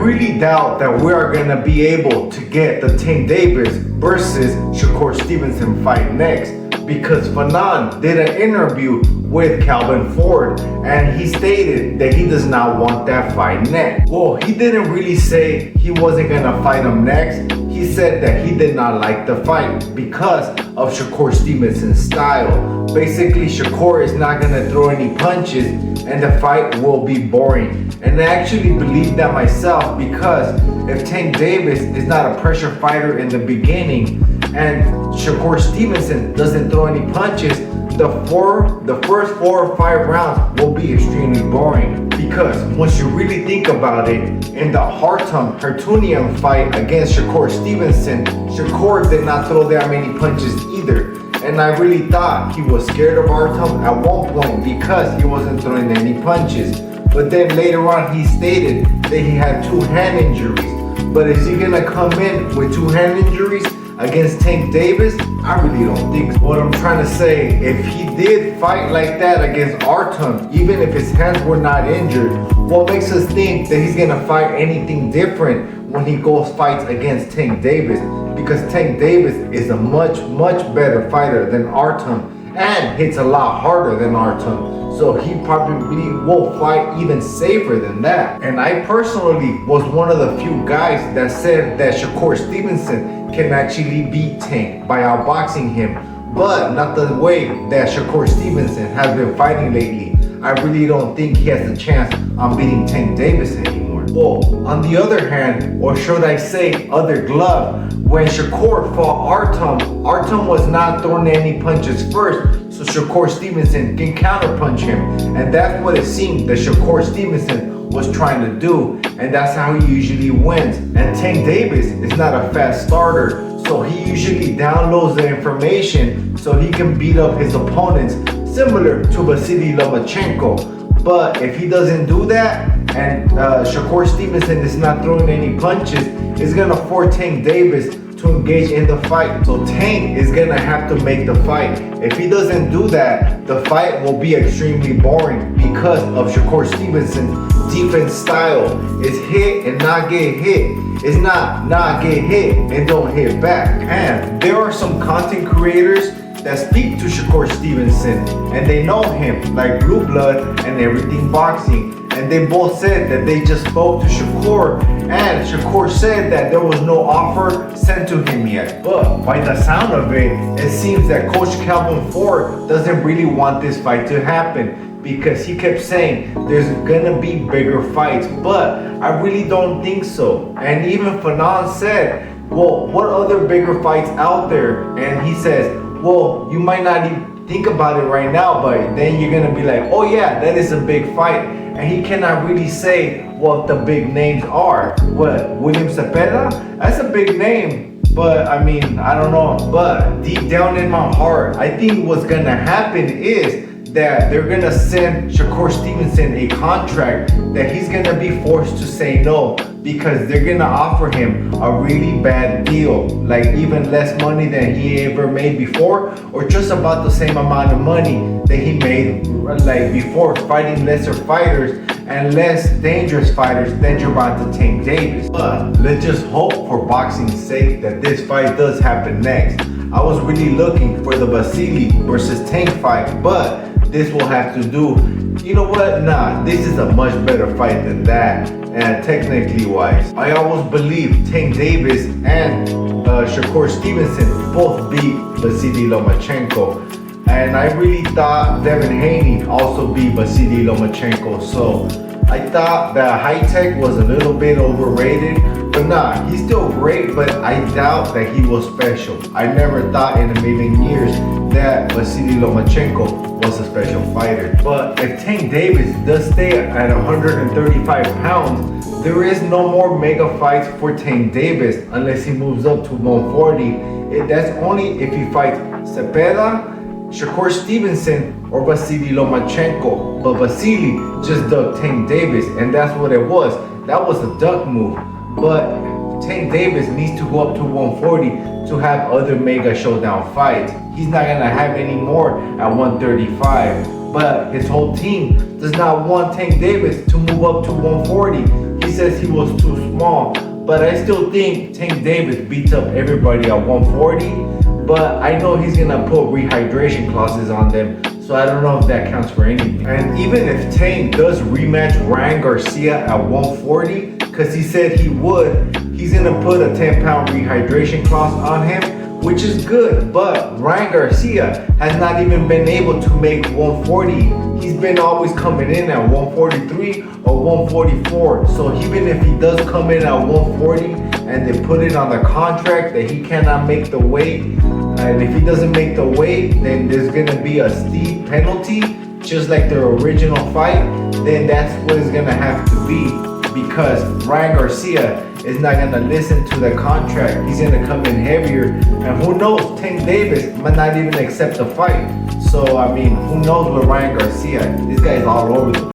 really doubt that we are gonna be able to get the Tank Davis versus Shakur Stevenson fight next, because Fanon did an interview with Calvin Ford and he stated that he does not want that fight next. Well, he didn't really say he wasn't gonna fight him next. He said that he did not like the fight because of Shakur Stevenson's style. Basically, Shakur is not gonna throw any punches and the fight will be boring. And I actually believe that myself, because if Tank Davis is not a pressure fighter in the beginning and Shakur Stevenson doesn't throw any punches, the first 4 or 5 rounds will be extremely boring. Because once you really think about it, in the Hertunian fight against Shakur Stevenson, Shakur did not throw that many punches either. And I really thought he was scared of Artem at one point because he wasn't throwing any punches. But then later on he stated that he had 2 hand injuries. But is he gonna come in with 2 hand injuries against Tank Davis? I really don't think so. What I'm trying to say, if he did fight like that against Artem, even if his hands were not injured, what makes us think that he's gonna fight anything different when he goes fights against Tank Davis? Because Tank Davis is a much better fighter than Artem and hits a lot harder than Artem. So he probably will fight even safer than that. And I personally was one of the few guys that said that Shakur Stevenson can actually beat Tank by outboxing him, but not the way that Shakur Stevenson has been fighting lately. I really don't think he has a chance on beating Tank Davis anymore. Well, on the other hand, or should I say other glove, when Shakur fought Artem was not throwing any punches first, so Shakur Stevenson can counterpunch him. And that's what it seemed that Shakur Stevenson was trying to do, and that's how he usually wins. And Tank Davis is not a fast starter, so he usually downloads the information so he can beat up his opponents, similar to Vasily Lomachenko. But if he doesn't do that, and Shakur Stevenson is not throwing any punches, it's gonna force Tank Davis to engage in the fight. So Tank is gonna have to make the fight. If he doesn't do that, the fight will be extremely boring because of Shakur Stevenson's defense style. It's hit and not get hit. It's not get hit and don't hit back. And there are some content creators that speak to Shakur Stevenson and they know him, like Blue Blood and Everything Boxing. And they both said that they just spoke to Shakur, and Shakur said that there was no offer sent to him yet. But by the sound of it, it seems that Coach Calvin Ford doesn't really want this fight to happen, because he kept saying there's gonna be bigger fights, but I really don't think so. And even Fanon said, well, what other bigger fights out there? And he says, well, you might not even think about it right now, but then you're gonna be like, oh yeah, that is a big fight. And he cannot really say what the big names are. What, William Cepeda? That's a big name, but I mean, I don't know. But deep down in my heart, I think what's gonna happen is that they're gonna send Shakur Stevenson a contract that he's gonna be forced to say no, because they're gonna offer him a really bad deal, like even less money than he ever made before, or just about the same amount of money that he made like before, fighting lesser fighters and less dangerous fighters than Gervonta Tank Davis. But let's just hope for boxing's sake that this fight does happen next. I was really looking for the Vasily versus Tank fight, but this will have to do. You know what? Nah, this is a much better fight than that. And technically wise, I always believe Tank Davis and Shakur Stevenson both beat Vasily Lomachenko. And I really thought Devin Haney also beat Vasily Lomachenko. So I thought that High Tech was a little bit overrated. But nah, he's still great, but I doubt that he was special. I never thought in a million years that Vasily Lomachenko was a special fighter. But if Tank Davis does stay at 135 pounds, there is no more mega fights for Tank Davis unless he moves up to 140. That's only if he fights Cepeda, Shakur Stevenson, or Vasily Lomachenko. But Vasily just ducked Tank Davis, and that's what it was. That was a duck move. But Tank Davis needs to go up to 140 to have other mega showdown fights. He's not gonna have any more at 135. But his whole team does not want Tank Davis to move up to 140. He says he was too small, but I still think Tank Davis beats up everybody at 140. But I know he's gonna put rehydration clauses on them, so I don't know if that counts for anything. And even if Tank does rematch Ryan Garcia at 140, because he said he would, he's gonna put a 10-pound rehydration clause on him, which is good. But Ryan Garcia has not even been able to make 140. He's been always coming in at 143 or 144. So even if he does come in at 140 and they put it on the contract that he cannot make the weight, and if he doesn't make the weight, then there's gonna be a steep penalty, just like the original fight, then that's what it's gonna have to be, because Ryan Garcia is not gonna listen to the contract. He's gonna come in heavier, and who knows, Tank Davis might not even accept the fight. So I mean, who knows with Ryan Garcia? This guy's all over the